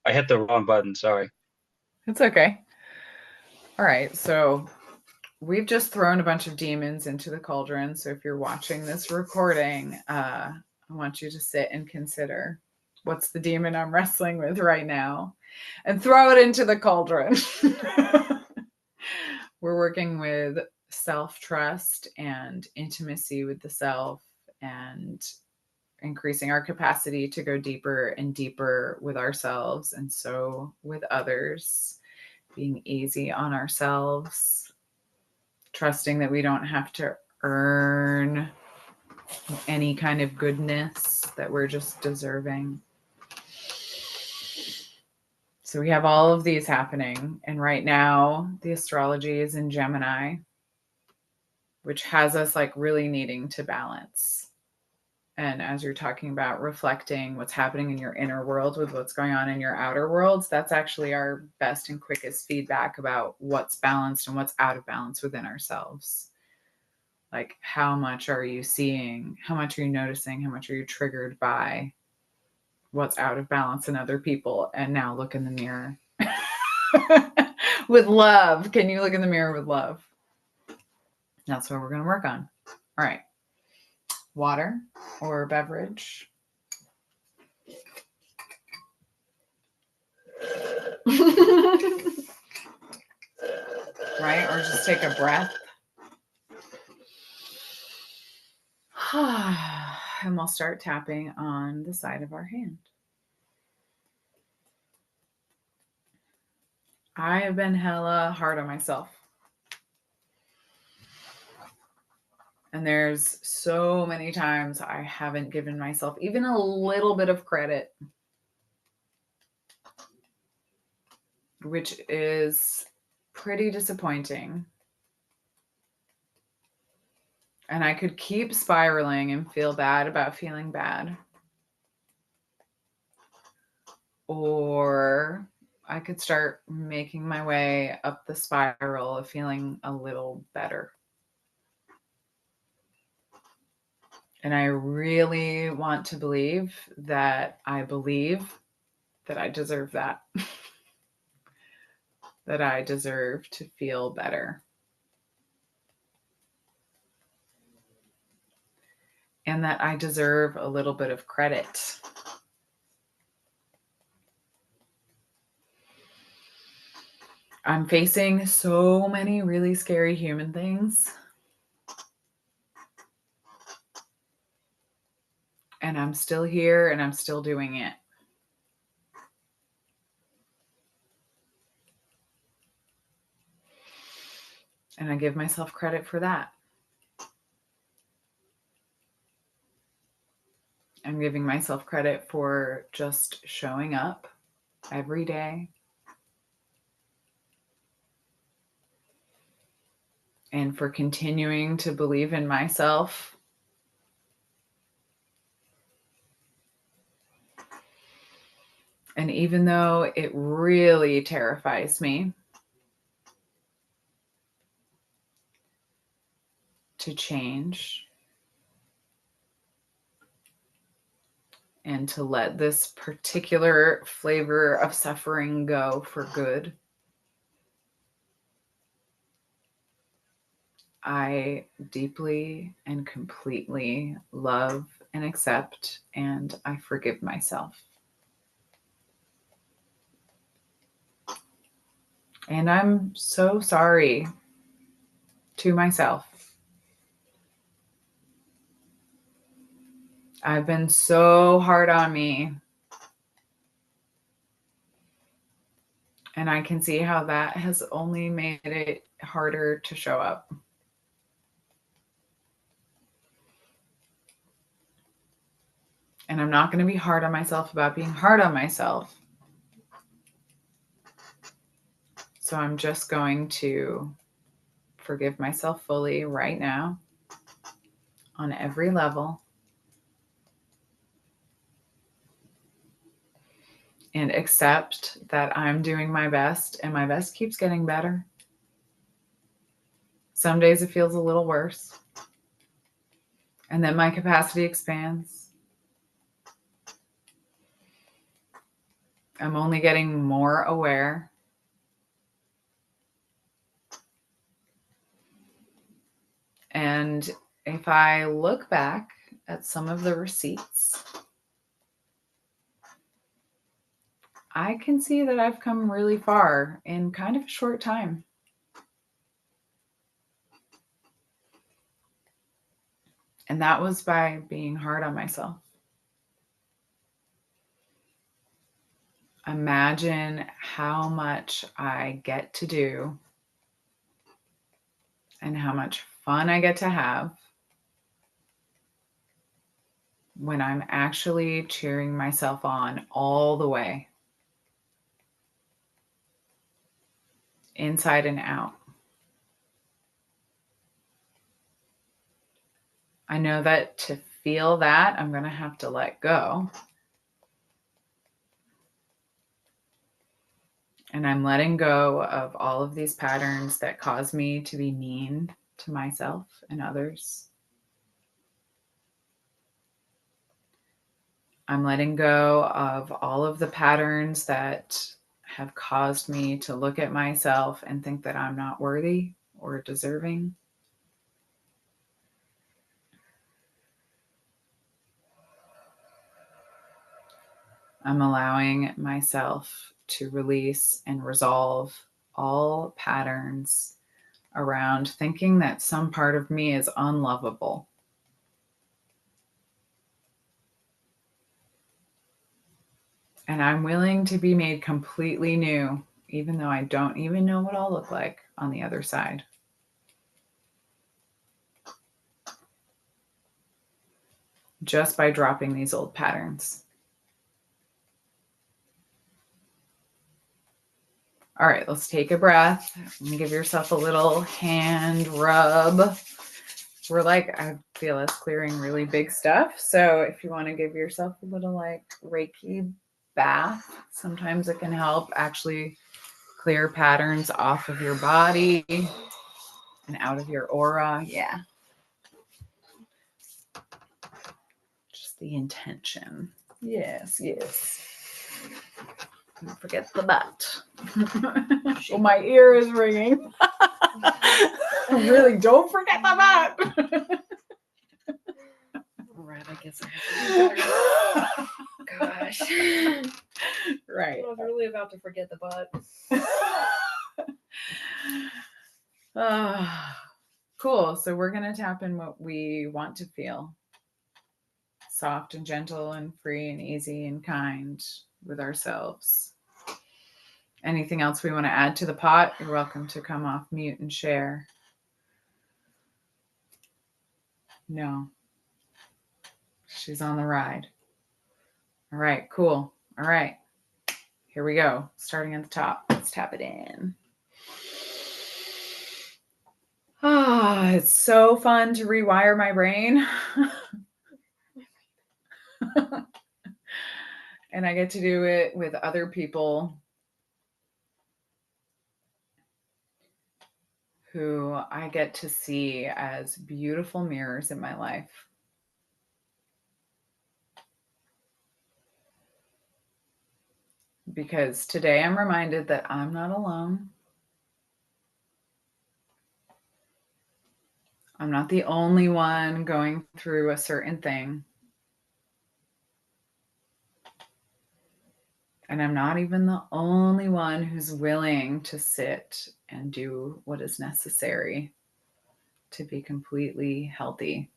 I hit the wrong button. Sorry. It's okay. All right. So we've just thrown a bunch of demons into the cauldron. So if you're watching this recording, I want you to sit and consider what's the demon I'm wrestling with right now and throw it into the cauldron. We're working with self-trust and intimacy with the self and increasing our capacity to go deeper and deeper with ourselves and so with others, being easy on ourselves, trusting that we don't have to earn any kind of goodness, that we're just deserving. So we have all of these happening. And right now, the astrology is in Gemini, which has us like really needing to balance. And as you're talking about reflecting what's happening in your inner world with what's going on in your outer worlds, that's actually our best and quickest feedback about what's balanced and what's out of balance within ourselves. Like, how much are you seeing? How much are you noticing? How much are you triggered by what's out of balance in other people? And now look in the mirror with love. Can you look in the mirror with love? That's what we're going to work on. All right. Water or beverage. Right? Or just take a breath. And we'll start tapping on the side of our hand. I have been hella hard on myself. And there's so many times I haven't given myself even a little bit of credit, which is pretty disappointing. And I could keep spiraling and feel bad about feeling bad. Or I could start making my way up the spiral of feeling a little better. And I really want to believe that I deserve that. That I deserve to feel better. And that I deserve a little bit of credit. I'm facing so many really scary human things. And I'm still here and I'm still doing it. And I give myself credit for that. I'm giving myself credit for just showing up every day. And for continuing to believe in myself. And even though it really terrifies me to change and to let this particular flavor of suffering go for good, I deeply and completely love and accept, and I forgive myself. And I'm so sorry to myself. I've been so hard on me. And I can see how that has only made it harder to show up. And I'm not going to be hard on myself about being hard on myself. So I'm just going to forgive myself fully right now on every level. And accept that I'm doing my best and my best keeps getting better. Some days it feels a little worse. And then my capacity expands. I'm only getting more aware. And if I look back at some of the receipts, I can see that I've come really far in kind of a short time. And that was by being hard on myself. Imagine how much I get to do and how much fun I get to have when I'm actually cheering myself on all the way, inside and out. I know that to feel that, I'm going to have to let go. And I'm letting go of all of these patterns that cause me to be mean to myself and others. I'm letting go of all of the patterns that have caused me to look at myself and think that I'm not worthy or deserving. I'm allowing myself to release and resolve all patterns around thinking that some part of me is unlovable. And I'm willing to be made completely new, even though I don't even know what I'll look like on the other side. Just by dropping these old patterns. All right, let's take a breath and give yourself a little hand rub. We're like, I feel us clearing really big stuff. So if you want to give yourself a little like Reiki bath, sometimes it can help actually clear patterns off of your body and out of your aura. Yeah. Just the intention. Yes, yes. Don't forget the butt. Oh, my ear is ringing. Really, don't forget the butt. Right, I guess I have to do better. Gosh. Right. I was really about to forget the butt. Cool. So we're going to tap in what we want to feel. Soft and gentle and free and easy and kind with ourselves. Anything else we want to add to the pot, you're welcome to come off mute and share. No. She's on the ride. All right, cool. All right. Here we go. Starting at the top. Let's tap it in. It's so fun to rewire my brain. And I get to do it with other people who I get to see as beautiful mirrors in my life. Because today I'm reminded that I'm not alone. I'm not the only one going through a certain thing. And I'm not even the only one who's willing to sit and do what is necessary to be completely healthy.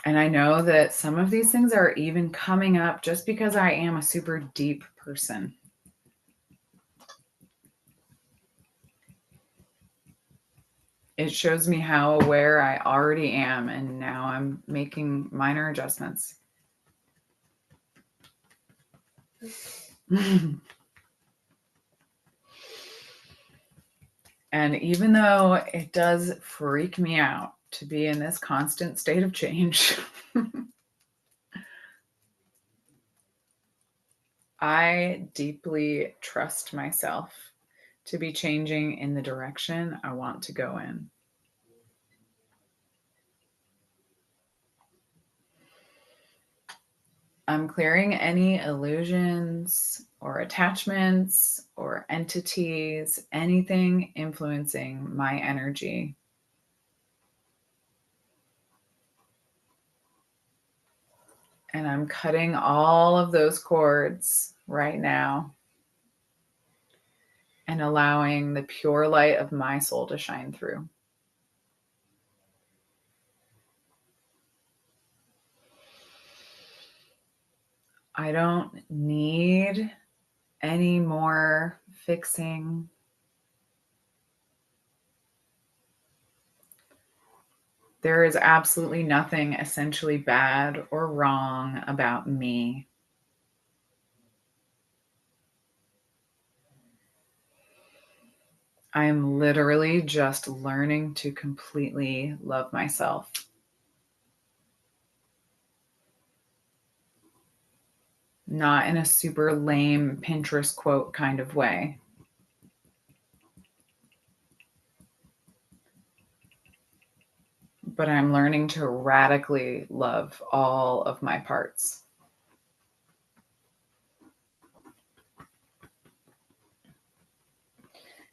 And I know that some of these things are even coming up just because I am a super deep person. It shows me how aware I already am, and now I'm making minor adjustments. And even though it does freak me out to be in this constant state of change, I deeply trust myself to be changing in the direction I want to go in. I'm clearing any illusions or attachments or entities, anything influencing my energy. And I'm cutting all of those cords right now and allowing the pure light of my soul to shine through. I don't need any more fixing. There is absolutely nothing essentially bad or wrong about me. I'm literally just learning to completely love myself. Not in a super lame Pinterest quote kind of way. But I'm learning to radically love all of my parts.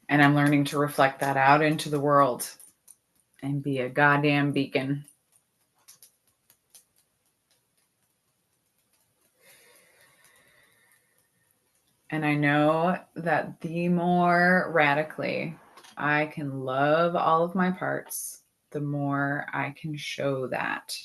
And I'm learning to reflect that out into the world and be a goddamn beacon. And I know that the more radically I can love all of my parts, the more I can show that.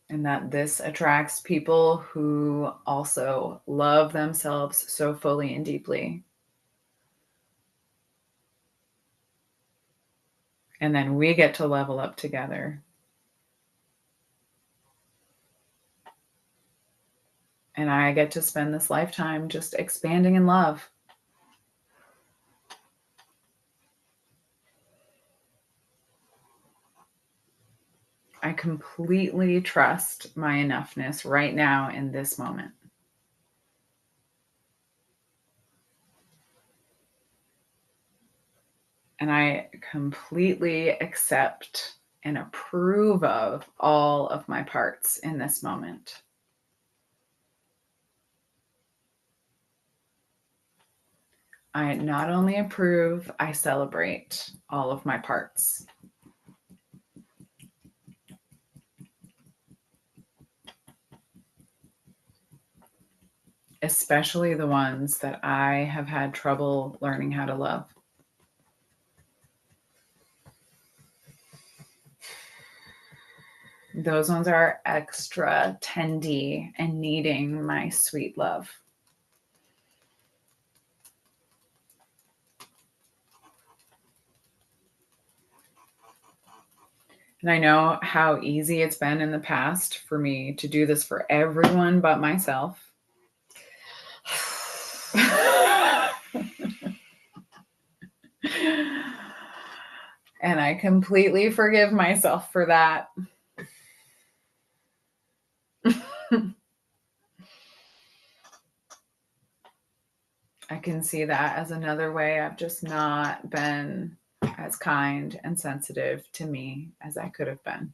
And that this attracts people who also love themselves so fully and deeply. And then we get to level up together. And I get to spend this lifetime just expanding in love. I completely trust my enoughness right now in this moment. And I completely accept and approve of all of my parts in this moment. I not only approve, I celebrate all of my parts. Especially the ones that I have had trouble learning how to love. Those ones are extra tendy and needing my sweet love. And I know how easy it's been in the past for me to do this for everyone but myself. And I completely forgive myself for that. I can see that as another way I've just not been as kind and sensitive to me as I could have been.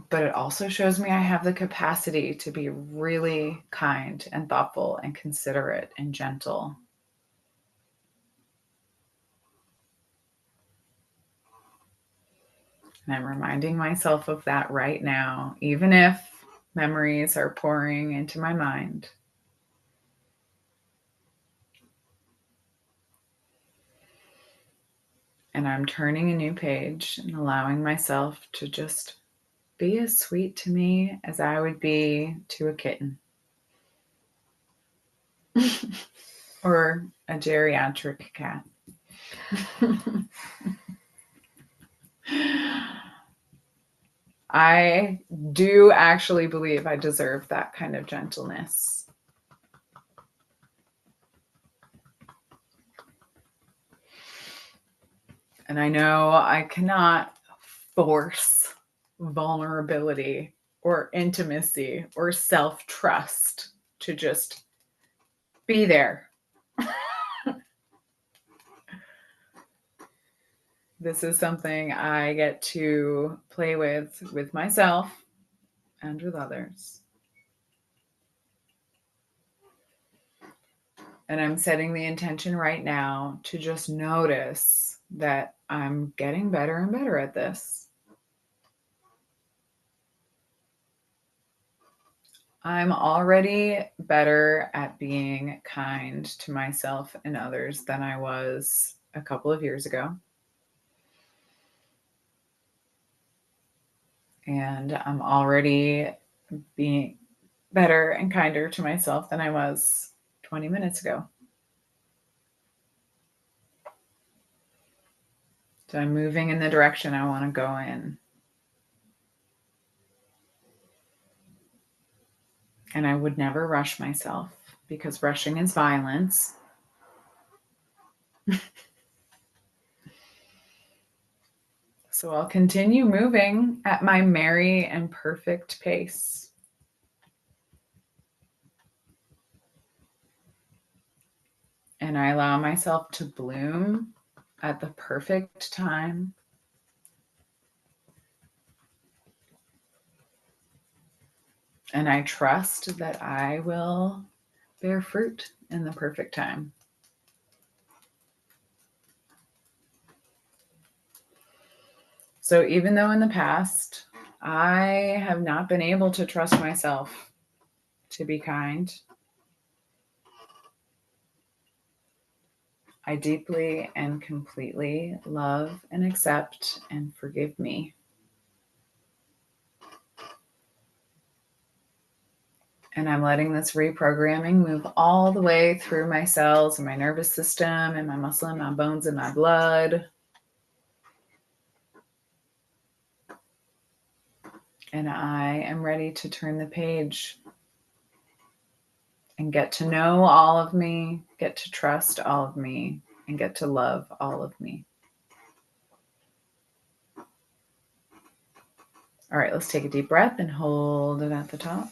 But it also shows me I have the capacity to be really kind and thoughtful and considerate and gentle. And I'm reminding myself of that right now, even if memories are pouring into my mind. And I'm turning a new page and allowing myself to just be as sweet to me as I would be to a kitten. Or a geriatric cat. I do actually believe I deserve that kind of gentleness. And I know I cannot force vulnerability or intimacy or self-trust to just be there. This is something I get to play with myself and with others. And I'm setting the intention right now to just notice that I'm getting better and better at this. I'm already better at being kind to myself and others than I was a couple of years ago. And I'm already being better and kinder to myself than I was 20 minutes ago. So I'm moving in the direction I want to go in. And I would never rush myself because rushing is violence. So I'll continue moving at my merry and perfect pace. And I allow myself to bloom at the perfect time. And I trust that I will bear fruit in the perfect time. So even though in the past I have not been able to trust myself to be kind, I deeply and completely love and accept and forgive me. And I'm letting this reprogramming move all the way through my cells and my nervous system and my muscle and my bones and my blood. And I am ready to turn the page and get to know all of me, get to trust all of me, and get to love all of me. All right, let's take a deep breath and hold it at the top.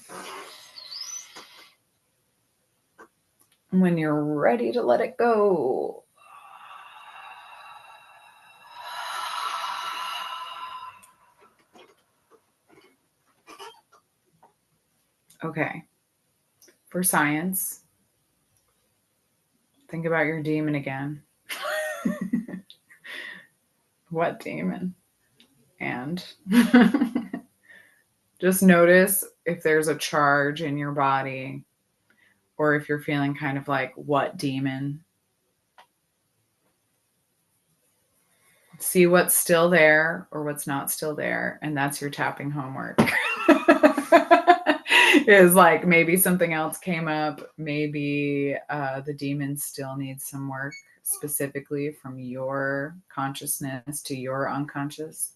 When you're ready to let it go, okay. For science, think about your demon again. What demon? And just notice if there's a charge in your body or if you're feeling kind of like, what demon? See what's still there or what's not still there. And that's your tapping homework. Is like maybe something else came up. Maybe the demon still needs some work specifically from your consciousness to your unconscious.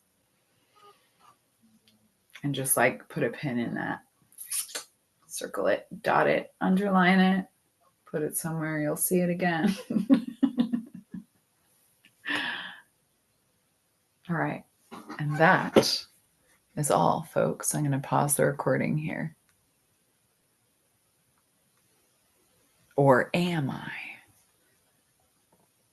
And just like put a pin in that. Circle it, dot it, underline it, put it somewhere, you'll see it again. All right. And that is all, folks. I'm going to pause the recording here. Or am I?